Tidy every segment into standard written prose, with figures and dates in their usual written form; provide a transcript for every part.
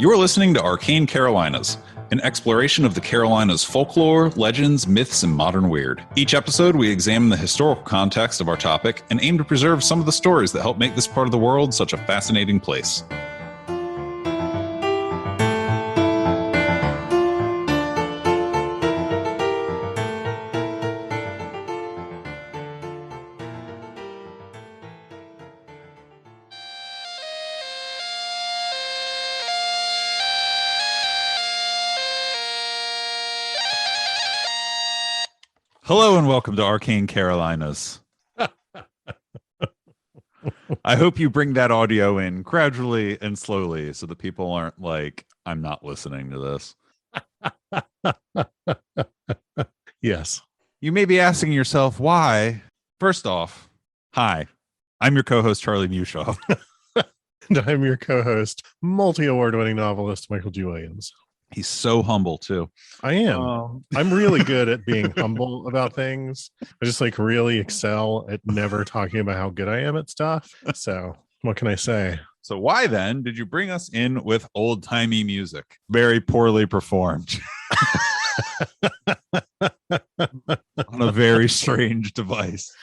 You're listening to Arcane Carolinas, an exploration of the Carolinas' folklore, legends, myths, and modern weird. Each episode, we examine the historical context of our topic and aim to preserve some of the stories that help make this part of the world such a fascinating place. Hello and welcome to Arcane Carolinas. I hope you bring that audio in gradually and slowly so that people aren't like, I'm not listening to this. Yes. You may be asking yourself why. First off, hi, I'm your co-host, Charlie Mushaw. And I'm your co-host, multi-award winning novelist, Michael G. Williams. He's so humble too. I am. I'm really good at being humble about things. I just like really excel at never talking about how good I am at stuff. So what can I say? So why then did you bring us in with old-timey music? Very poorly performed. On a very strange device.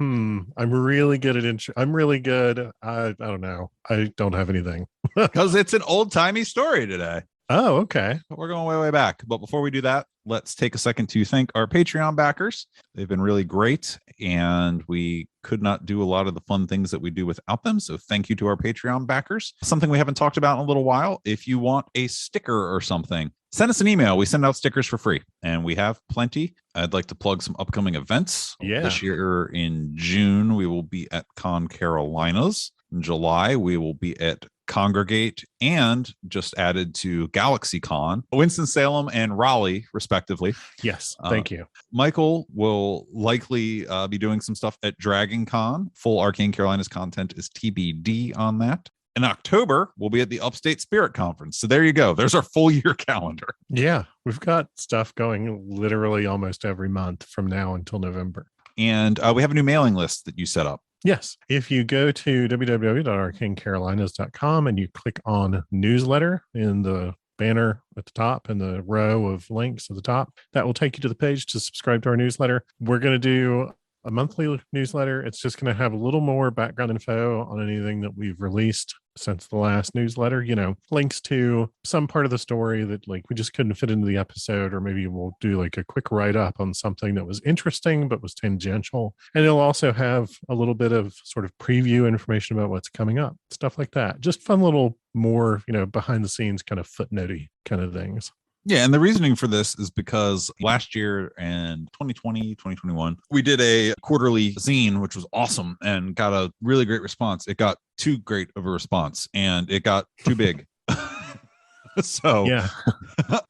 I'm really good at intro. I'm really good. I don't know. I don't have anything. Because it's an old-timey story today. Oh, okay. We're going way, way back. But before we do that, let's take a second to thank our Patreon backers. They've been really great, and we could not do a lot of the fun things that we do without them. So thank you to our Patreon backers. Something we haven't talked about in a little while. If you want a sticker or something, send us an email. We send out stickers for free, and we have plenty. I'd like to plug some upcoming events. Yeah. This year in June, we will be at Con Carolinas. In July, we will be at Congregate and just added to GalaxyCon, Winston-Salem and Raleigh, respectively. Yes, thank you. Michael will likely be doing some stuff at Dragon Con. Full Arcane Carolinas content is TBD on that. In October, we'll be at the Upstate Spirit Conference. So there you go. There's our full year calendar. Yeah, we've got stuff going literally almost every month from now until November. And we have a new mailing list that you set up. Yes. If you go to www.arcanecarolinas.com and you click on newsletter in the banner at the top and the row of links at the top, that will take you to the page to subscribe to our newsletter. We're going to do a monthly newsletter. It's just going to have a little more background info on anything that we've released since the last newsletter, you know, links to some part of the story that like we just couldn't fit into the episode, or maybe we'll do like a quick write-up on something that was interesting but was tangential. And it'll also have a little bit of sort of preview information about what's coming up, stuff like that. Just fun little more, you know, behind the scenes kind of footnotey kind of things. Yeah, and the reasoning for this is because last year and 2020, 2021, we did a quarterly zine, which was awesome and got a really great response. It got too great of a response and it got too big. So yeah,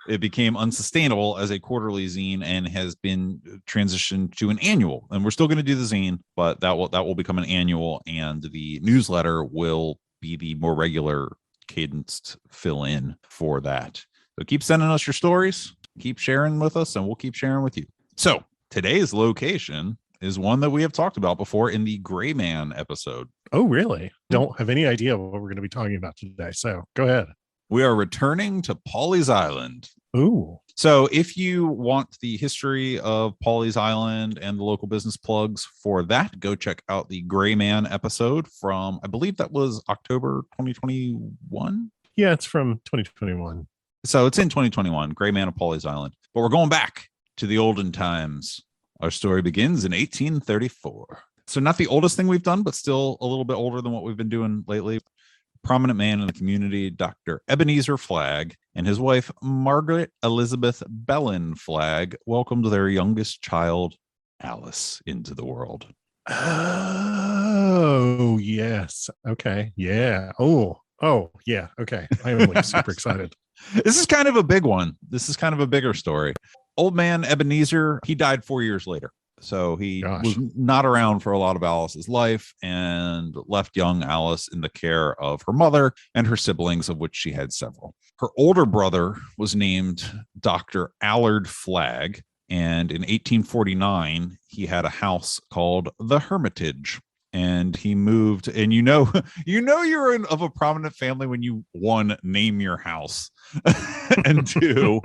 it became unsustainable as a quarterly zine and has been transitioned to an annual. And we're still going to do the zine, but that will become an annual, and the newsletter will be the more regular cadenced fill in for that. So keep sending us your stories, keep sharing with us, and we'll keep sharing with you. So today's location is one that we have talked about before in the Gray Man episode. Oh, really? Don't have any idea what we're going to be talking about today. So go ahead. We are returning to Pawley's Island. Ooh. So if you want the history of Pawley's Island and the local business plugs for that, go check out the Gray Man episode from, I believe that was October 2021. Yeah, it's from 2021. So it's in 2021, Gray Man of Pawley's Island. But we're going back to the olden times. Our story begins in 1834. So not the oldest thing we've done, but still a little bit older than what we've been doing lately. Prominent man in the community, Dr. Ebenezer Flagg, and his wife, Margaret Elizabeth Bellin Flagg, welcomed their youngest child, Alice, into the world. Oh, yes. Okay. Yeah. Oh, yeah. Okay. I'm like super excited. This is kind of a big one. This is kind of a bigger story. Old man Ebenezer, he died 4 years later. So he was not around for a lot of Alice's life and left young Alice in the care of her mother and her siblings, of which she had several. Her older brother was named Dr. Alice Flagg, and in 1849, he had a house called the Hermitage. and he moved. And you're of a prominent family when you, one, name your house, and two,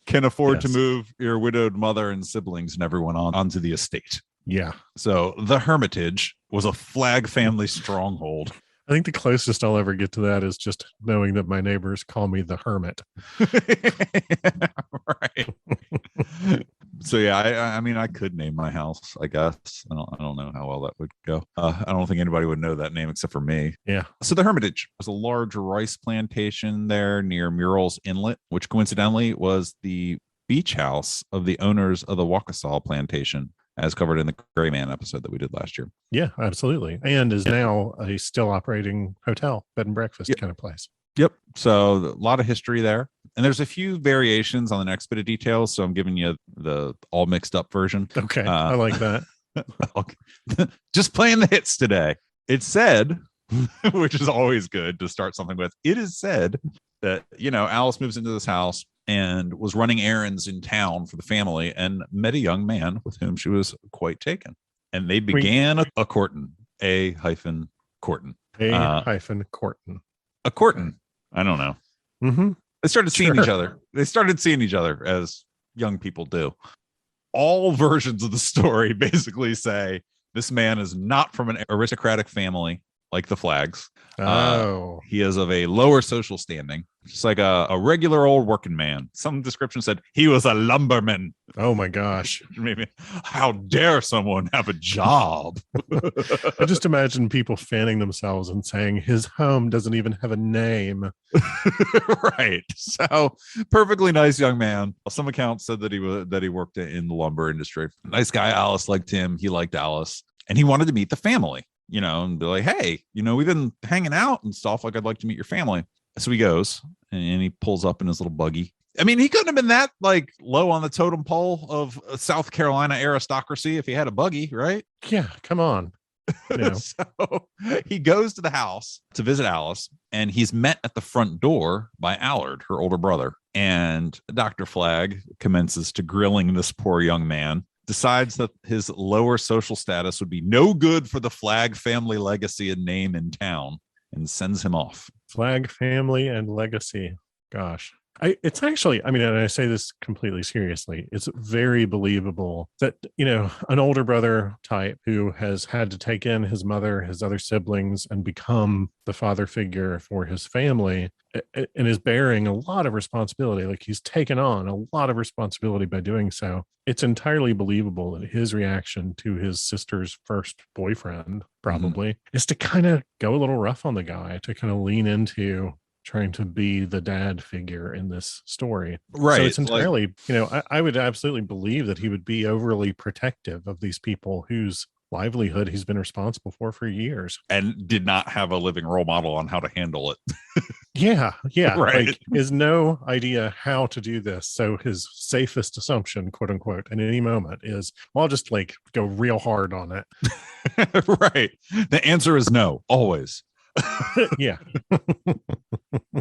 can afford to move your widowed mother and siblings and everyone onto the estate. Yeah. So the Hermitage was a Flagg family stronghold. I think the closest I'll ever get to that is just knowing that my neighbors call me the Hermit. Right. So yeah, I mean, I could name my house, I guess. I don't know how well that would go. I don't think anybody would know that name except for me. Yeah. So the Hermitage was a large rice plantation there near Murrells Inlet, which coincidentally was the beach house of the owners of the Waukesha plantation, as covered in the Gray Man episode that we did last year. Yeah, absolutely. And is now a still operating hotel, bed and breakfast kind of place. Yep. So a lot of history there. And there's a few variations on the next bit of details. So I'm giving you the all mixed up version. Okay. I like that. Okay. Just playing the hits today. It said, which is always good to start something with, it is said that, Alice moves into this house and was running errands in town for the family and met a young man with whom she was quite taken. And they began a courtin, A-Courtin. A-Courtin. A courtin. I don't know. Mm-hmm. They started seeing each other. They started seeing each other as young people do. All versions of the story basically say this man is not from an aristocratic family like the Flaggs. He is of a lower social standing, just like a regular old working man. Some description said he was a lumberman. Oh my gosh. Maybe, how dare someone have a job? I just imagine people fanning themselves and saying his home doesn't even have a name. Right. So perfectly nice young man. Some accounts said that he worked in the lumber industry. Nice guy. Alice liked him. He liked Alice, and he wanted to meet the family, and be like, hey, we've been hanging out and stuff. Like, I'd like to meet your family. So he goes and he pulls up in his little buggy. I mean, he couldn't have been that low on the totem pole of South Carolina aristocracy if he had a buggy, right? Yeah, come on. So he goes to the house to visit Alice, and he's met at the front door by Allard, her older brother. And Dr. Flagg commences to grilling this poor young man, decides that his lower social status would be no good for the Flagg family legacy and name in town, and sends him off. Flagg family and legacy. Gosh. It's actually, and I say this completely seriously, it's very believable that, an older brother type who has had to take in his mother, his other siblings, and become the father figure for his family, and is bearing a lot of responsibility. Like, he's taken on a lot of responsibility by doing so. It's entirely believable that his reaction to his sister's first boyfriend probably is to kind of go a little rough on the guy, to kind of lean into trying to be the dad figure in this story. Right. So it's entirely, I would absolutely believe that he would be overly protective of these people whose livelihood he's been responsible for years. And did not have a living role model on how to handle it. Yeah. Right. Has no idea how to do this. So his safest assumption, quote unquote, in any moment is, well, I'll just go real hard on it. Right. The answer is no, always. Yeah.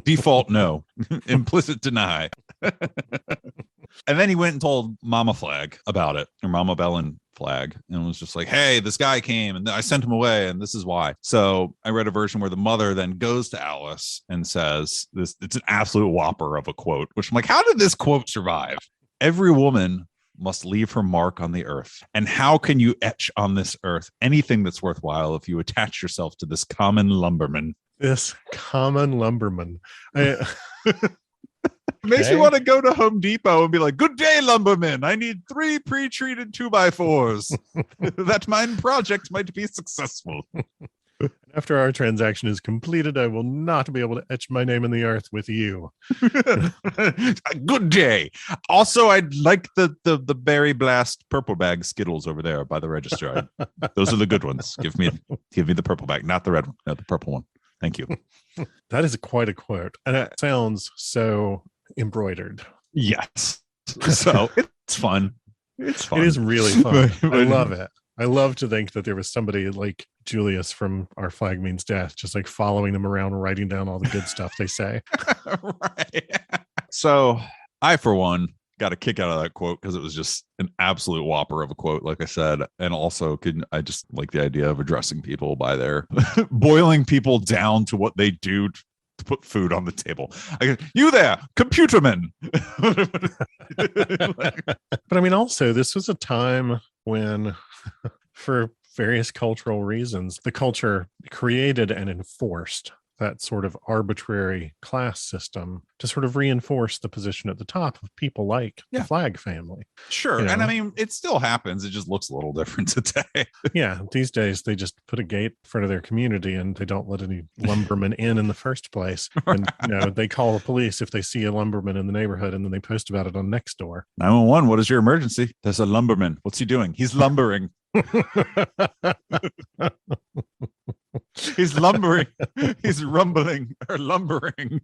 Default no. Implicit deny. And then he went and told Mama Flagg about it, or Mama Bellin Flagg, and was just like, hey, this guy came and I sent him away, and this is why. So I read a version where the mother then goes to Alice and says this, it's an absolute whopper of a quote, which I'm like, how did this quote survive? Every woman must leave her mark on the earth. And how can you etch on this earth anything that's worthwhile if you attach yourself to this common lumberman? This common lumberman. Makes me want to go to Home Depot and be like, good day, lumberman. I need 3 pre-treated 2x4s that my project might be successful. After our transaction is completed, I will not be able to etch my name in the earth with you. Good day. Also, I'd like the Berry Blast purple bag Skittles over there by the register. Those are the good ones. Give me the purple bag, not the red one. No, the purple one. Thank you. That is quite a quote. And it sounds so embroidered. Yes. So it's fun. It's fun. It is really fun. I love it. I love to think that there was somebody like Julius from Our Flag Means Death, just following them around, writing down all the good stuff they say. Right. So I, for one, got a kick out of that quote because it was just an absolute whopper of a quote, like I said. And also, I just like the idea of addressing people by their boiling people down to what they do to put food on the table. You there, computerman. But I mean, also, this was a time when, for various cultural reasons, the culture created and enforced that sort of arbitrary class system to sort of reinforce the position at the top of people like the Flagg family. Sure. You know? And I mean, it still happens. It just looks a little different today. Yeah. These days, they just put a gate in front of their community and they don't let any lumbermen in the first place. And, they call the police if they see a lumberman in the neighborhood, and then they post about it on Nextdoor. 911, what is your emergency? There's a lumberman. What's he doing? He's lumbering. He's lumbering. He's rumbling or lumbering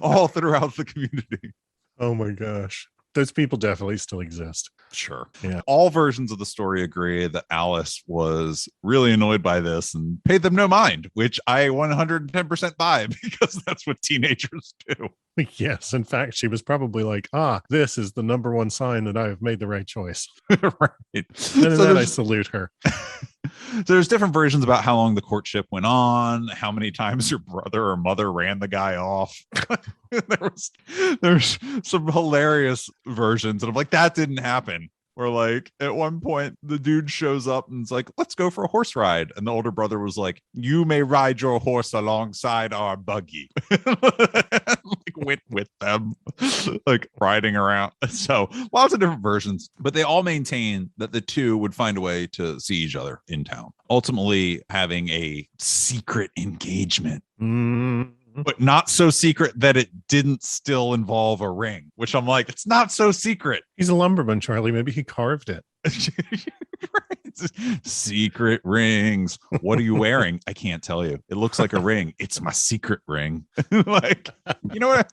all throughout the community. Oh my gosh. Those people definitely still exist. Sure. Yeah. All versions of the story agree that Alice was really annoyed by this and paid them no mind, which I 110% buy, because that's what teenagers do. Yes. In fact, she was probably like, this is the number one sign that I have made the right choice. Right. And then I salute her. So there's different versions about how long the courtship went on, how many times her brother or mother ran the guy off. There's some hilarious versions, and I'm like, that didn't happen. Where like at one point the dude shows up and it's like, let's go for a horse ride, and the older brother was like, you may ride your horse alongside our buggy. Like went with them, like riding around. So lots of different versions, but they all maintain that the two would find a way to see each other in town, ultimately having a secret engagement. But not so secret that it didn't still involve a ring, which I'm like, it's not so secret. He's a lumberman, Charlie. Maybe he carved it. Secret rings. What are you wearing? I can't tell you. It looks like a ring. It's my secret ring. Like, you know what?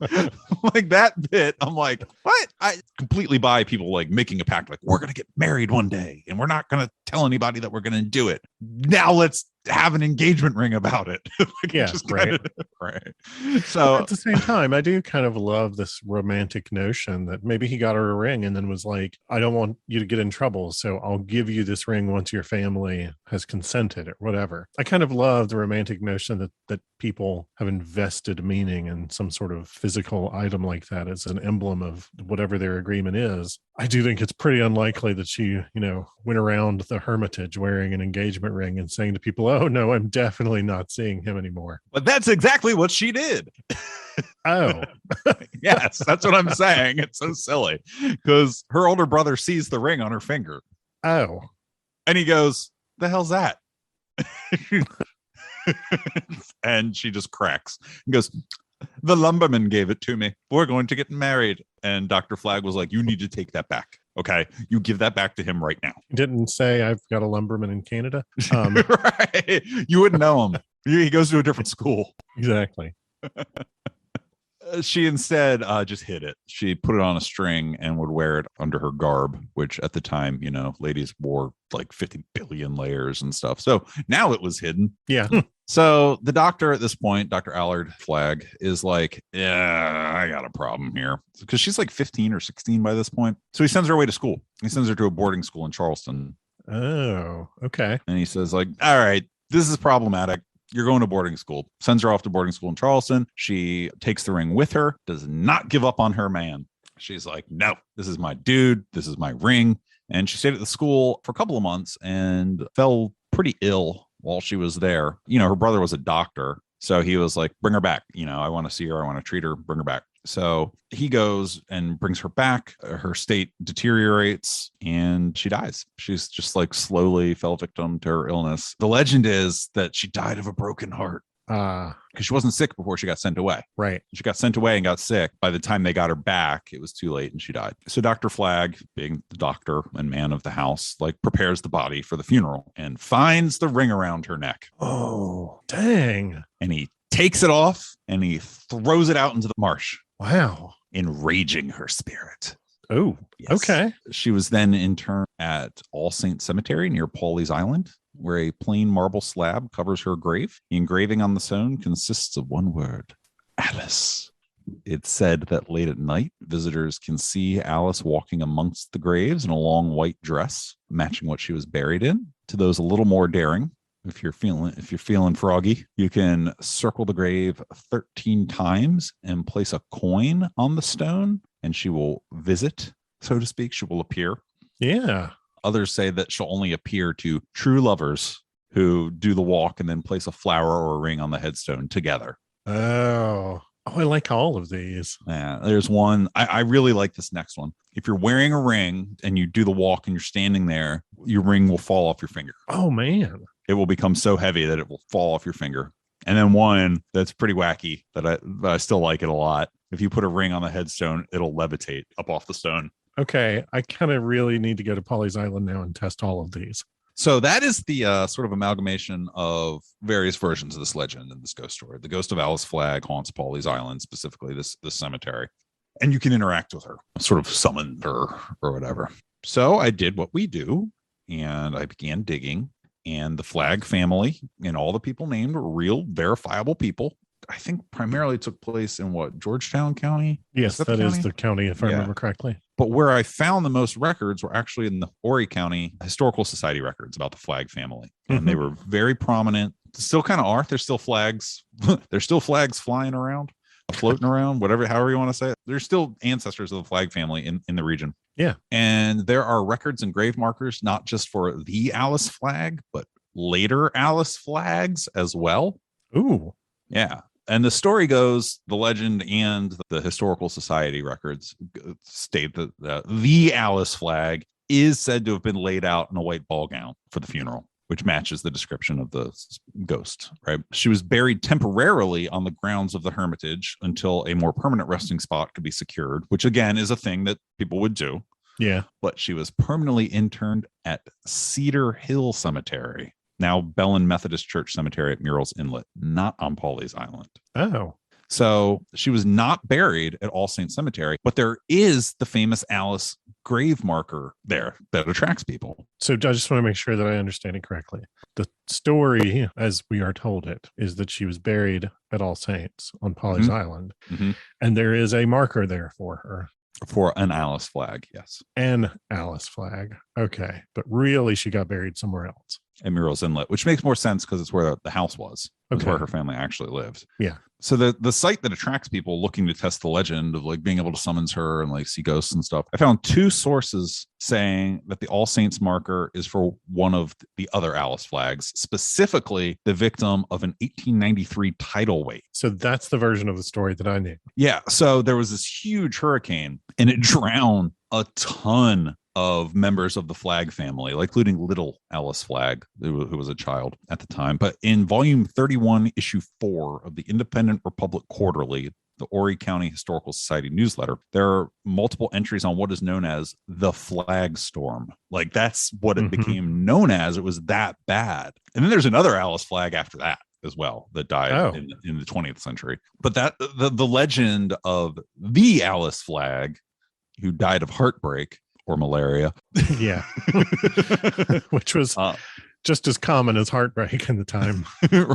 Like that bit. I'm like, what? I completely buy people like making a pact, like, we're going to get married one day and we're not going to tell anybody that we're going to do it. Now let's have an engagement ring about it. Like, yeah, right. Right. So at the same time, I do kind of love this romantic notion that maybe he got her a ring and then was like, I don't want you to get in trouble, so I'll give you this ring once your family has consented or whatever. I kind of love the romantic notion that people have invested meaning in some sort of physical item like that as an emblem of whatever their agreement is. I do think it's pretty unlikely that she, went around the Hermitage wearing an engagement ring and saying to people, oh no, I'm definitely not seeing him anymore. But that's exactly what she did. Oh. Yes, that's what I'm saying. It's so silly because her older brother sees the ring on her finger. Oh. And he goes, the hell's that? And she just cracks and goes, the lumberman gave it to me. We're going to get married. And Dr. Flagg was like, you need to take that back. Okay, you give that back to him right now. He didn't say I've got a lumberman in Canada. Right. You wouldn't know him. He goes to a different school. Exactly. She instead just hid it. She put it on a string and would wear it under her garb, which at the time, ladies wore like 50 billion layers and stuff. So now it was hidden. Yeah. So the doctor at this point, Dr. Alice Flagg, is like, yeah, I got a problem here. Because she's like 15 or 16 by this point. So he sends her away to school. He sends her to a boarding school in Charleston. Oh, okay. And he says like, all right, this is problematic. You're going to boarding school. Sends her off to boarding school in Charleston. She takes the ring with her, does not give up on her man. She's like, no, this is my dude. This is my ring. And she stayed at the school for a couple of months and fell pretty ill while she was there. Her brother was a doctor. So he was like, bring her back. I want to see her. I want to treat her. Bring her back. So he goes and brings her back. Her state deteriorates and she dies. She's just like slowly fell victim to her illness. The legend is that she died of a broken heart. Because she wasn't sick before she got sent away. Right. She got sent away and got sick. By the time they got her back, it was too late and she died. So Dr. Flagg, being the doctor and man of the house, prepares the body for the funeral and finds the ring around her neck. Oh, dang. And he takes it off and he throws it out into the marsh. Wow. Enraging her spirit. Oh, yes. Okay. She was then interned at All Saints Cemetery near Pawley's Island, where a plain marble slab covers her grave. The engraving on the stone consists of one word, Alice. It's said that late at night, visitors can see Alice walking amongst the graves in a long white dress, matching what she was buried in. To those a little more daring, if you're feeling froggy, you can circle the grave 13 times and place a coin on the stone, and she will visit, so to speak. She will appear. Yeah. Others say that she'll only appear to true lovers who do the walk and then place a flower or a ring on the headstone together. Oh, I like all of these. Yeah, there's one. I really like this next one. If you're wearing a ring and you do the walk and you're standing there, your ring will fall off your finger. Oh, man. It will become so heavy that it will fall off your finger. And then one that's pretty wacky that I still like it a lot. If you put a ring on the headstone, it'll levitate up off the stone. Okay, I kind of really need to go to Pawley's Island now and test all of these. So that is the sort of amalgamation of various versions of this legend and this ghost story. The ghost of Alice Flagg haunts Pawley's Island, specifically this cemetery. And you can interact with her, sort of summon her or whatever. So I did what we do, and I began digging. And the Flagg family and all the people named were real, verifiable people. I think primarily took place in Georgetown County? Yes, that is the county, if I remember correctly. But where I found the most records were actually in the Horry County Historical Society records about the Flagg family. And they were very prominent. Still kind of are. There's still flags. There's still flags flying around, floating around, however you want to say it. There's still ancestors of the Flagg family in the region. Yeah. And there are records and grave markers, not just for the Alice Flagg, but later Alice Flaggs as well. Ooh. Yeah. And the story goes, the legend and the Historical Society records state that the Alice Flagg is said to have been laid out in a white ball gown for the funeral, which matches the description of the ghost, right? She was buried temporarily on the grounds of the Hermitage until a more permanent resting spot could be secured, which again is a thing that people would do. Yeah. But she was permanently interned at Cedar Hill Cemetery, now Bellin Methodist Church Cemetery at Murrells Inlet, not on Pawley's Island. Oh. So she was not buried at All Saints Cemetery, but there is the famous Alice grave marker there that attracts people. So I just want to make sure that I understand it correctly. The story, as we are told it, is that she was buried at All Saints on Pawley's Island. And there is a marker there for her. For an Alice Flagg, yes. An Alice Flagg. Okay. But really, she got buried somewhere else. At Murrells Inlet, which makes more sense because it's where the house was. It's where her family actually lived. Yeah. So the site that attracts people looking to test the legend of like being able to summons her and like see ghosts and stuff, I found two sources saying that the All Saints marker is for one of the other Alice Flaggs, specifically the victim of an 1893 tidal wave. So that's the version of the story that I knew. Yeah. So there was this huge hurricane and it drowned a ton of members of the Flagg family, like including little Alice Flagg, who was a child at the time. But in volume 31, issue 4 of the Independent Republic Quarterly, the Horry County Historical Society newsletter, there are multiple entries on what is known as the Flagg Storm. Like that's what it became known as. It was that bad. And then there's another Alice Flagg after that as well that died in the 20th century. But that the legend of the Alice Flagg who died of heartbreak or malaria. Yeah. Which was just as common as heartbreak in the time.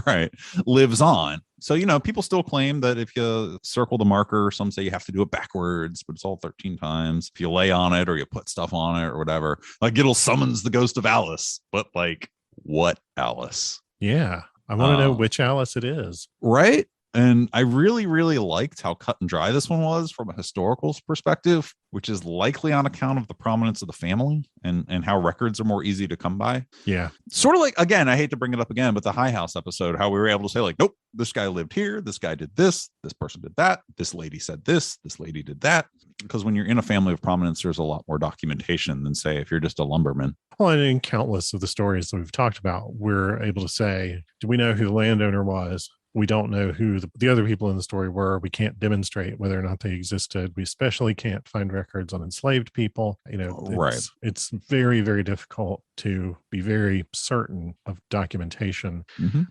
Right. Lives on. So, people still claim that if you circle the marker, some say you have to do it backwards, but it's all 13 times. If you lay on it or you put stuff on it or whatever, like it'll summons the ghost of Alice. But like, what Alice? Yeah. I want to know which Alice it is. Right. And I really, really liked how cut and dry this one was from a historical perspective, which is likely on account of the prominence of the family and how records are more easy to come by. Yeah. Sort of like, again, I hate to bring it up again, but the High House episode, how we were able to say like, nope, this guy lived here. This guy did this person did that. This lady said this lady did that. Because when you're in a family of prominence, there's a lot more documentation than say if you're just a lumberman. Well, and in countless of the stories that we've talked about, we're able to say, do we know who the landowner was? We don't know who the other people in the story were. We can't demonstrate whether or not they existed. We especially can't find records on enslaved people. It's very, very difficult to be very certain of documentation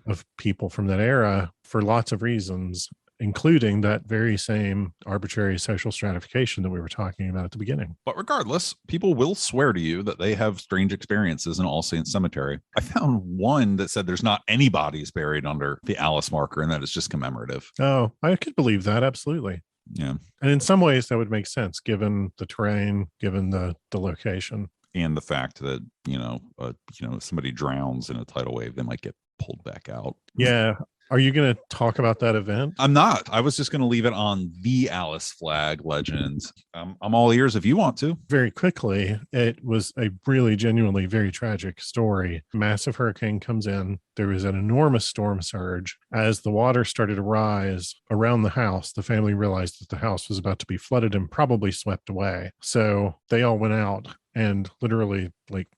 of people from that era for lots of reasons, including that very same arbitrary social stratification that we were talking about at the beginning. But regardless, people will swear to you that they have strange experiences in All Saints Cemetery. I found one that said there's not any bodies buried under the Alice marker and that it's just commemorative. Oh, I could believe that. Absolutely. Yeah. And in some ways that would make sense given the terrain, given the location. And the fact that, if somebody drowns in a tidal wave, they might get pulled back out. Yeah. Are you going to talk about that event? I'm not. I was just going to leave it on the Alice Flagg legend. I'm all ears if you want to. Very quickly, it was a really genuinely very tragic story. Massive hurricane comes in. There was an enormous storm surge. As the water started to rise around the house, the family realized that the house was about to be flooded and probably swept away. So they all went out and literally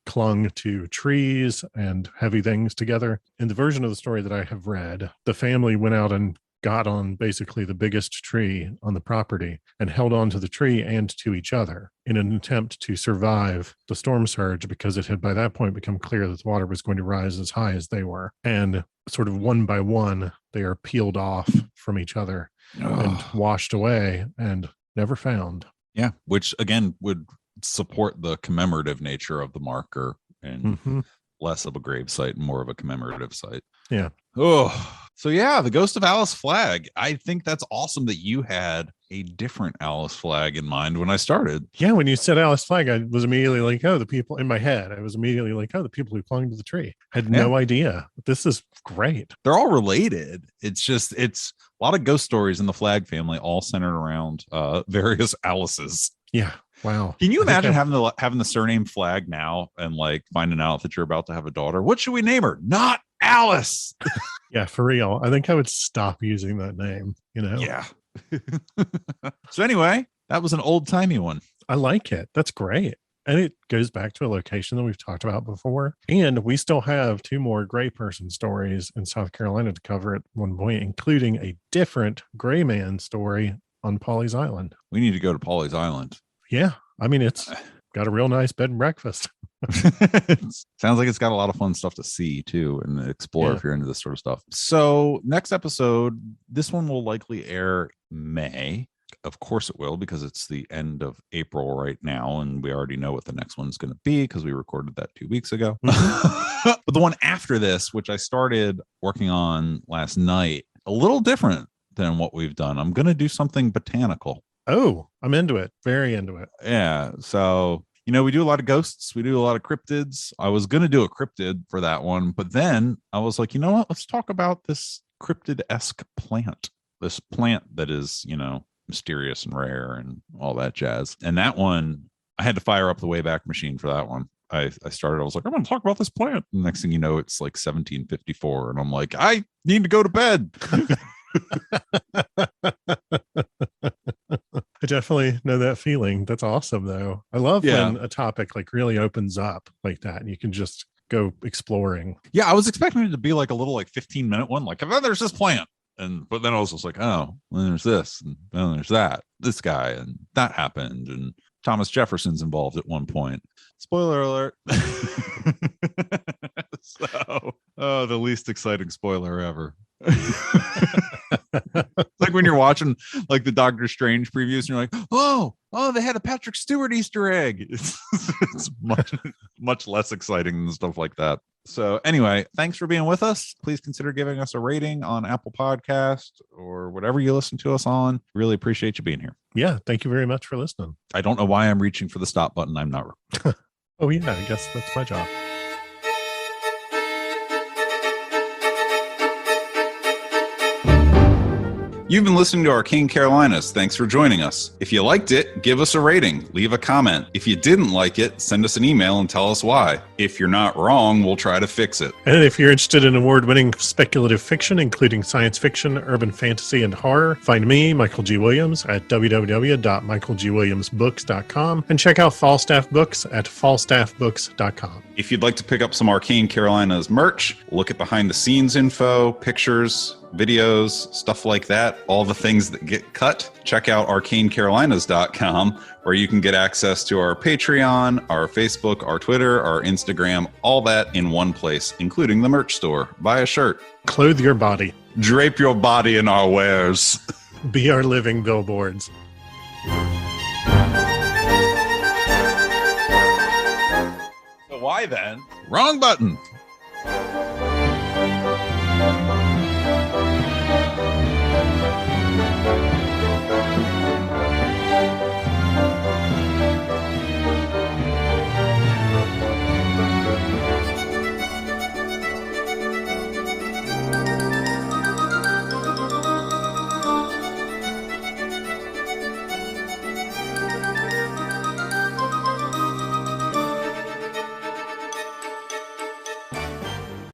clung to trees and heavy things together. In the version of the story that I have read, the family went out and got on basically the biggest tree on the property and held on to the tree and to each other in an attempt to survive the storm surge, because it had by that point become clear that the water was going to rise as high as they were. And sort of one by one, they are peeled off from each other and washed away and never found. Yeah, which again would support the commemorative nature of the marker and less of a grave site and more of a commemorative site. Yeah. Oh, so yeah, the ghost of Alice Flagg. I think that's awesome that you had a different Alice Flagg in mind when I started. Yeah, when you said Alice Flagg, I was immediately like, oh, the people in my head. I was immediately like, oh, the people who clung to the tree. I had no idea. This is great. They're all related. It's a lot of ghost stories in the Flagg family, all centered around various Alices. Yeah. Wow. Can you imagine having the surname Flagg now and finding out that you're about to have a daughter? What should we name her? Not Alice. Yeah, for real. I think I would stop using that name, Yeah. So anyway, that was an old-timey one. I like it. That's great. And it goes back to a location that we've talked about before. And we still have 2 more gray person stories in South Carolina to cover at one point, including a different gray man story on Pawley's Island. We need to go to Pawley's Island. Yeah. I mean, it's got a real nice bed and breakfast. Sounds like it's got a lot of fun stuff to see too and explore if you're into this sort of stuff. So next episode, this one will likely air May. Of course it will, because it's the end of April right now, and we already know what the next one's going to be because we recorded that 2 weeks ago. But the one after this, which I started working on last night, a little different than what we've done. I'm going to do something botanical. Oh, I'm into it. Very into it. Yeah. So, we do a lot of ghosts. We do a lot of cryptids. I was going to do a cryptid for that one, but then I was like, you know what? Let's talk about this cryptid-esque plant. This plant that is, mysterious and rare and all that jazz. And that one, I had to fire up the Wayback Machine for that one. I was like, I'm going to talk about this plant. And the next thing you know, it's 1754. And I'm like, I need to go to bed. I definitely know that feeling. That's awesome, though. I love when a topic really opens up like that and you can just go exploring. Yeah, I was expecting it to be a little 15-minute one. Oh, there's this plant. But then I was just like, oh, well, there's this, and then there's that, this guy, and that happened, and Thomas Jefferson's involved at one point. Spoiler alert. So, the least exciting spoiler ever. Like when you're watching the Doctor Strange previews and you're like, oh, they had a Patrick Stewart Easter egg. It's much less exciting than stuff like that. So anyway, thanks for being with us. Please consider giving us a rating on Apple Podcast or whatever you listen to us on. Really appreciate you being here. Yeah, thank you very much for listening. I don't know why I'm reaching for the stop button. I'm not. Oh yeah, I guess that's my job. You've been listening to Arcane Carolinas. Thanks for joining us. If you liked it, give us a rating, leave a comment. If you didn't like it, send us an email and tell us why. If you're not wrong, we'll try to fix it. And if you're interested in award-winning speculative fiction, including science fiction, urban fantasy, and horror, find me, Michael G. Williams, at www.michaelgwilliamsbooks.com and check out Falstaff Books at falstaffbooks.com. If you'd like to pick up some Arcane Carolinas merch, look at behind-the-scenes info, pictures, videos, stuff like that, all the things that get cut, check out arcanecarolinas.com, where you can get access to our Patreon, our Facebook, our Twitter, our Instagram, all that in one place, including the merch store. Buy a shirt. Clothe your body. Drape your body in our wares. Be our living billboards. So why then? Wrong button.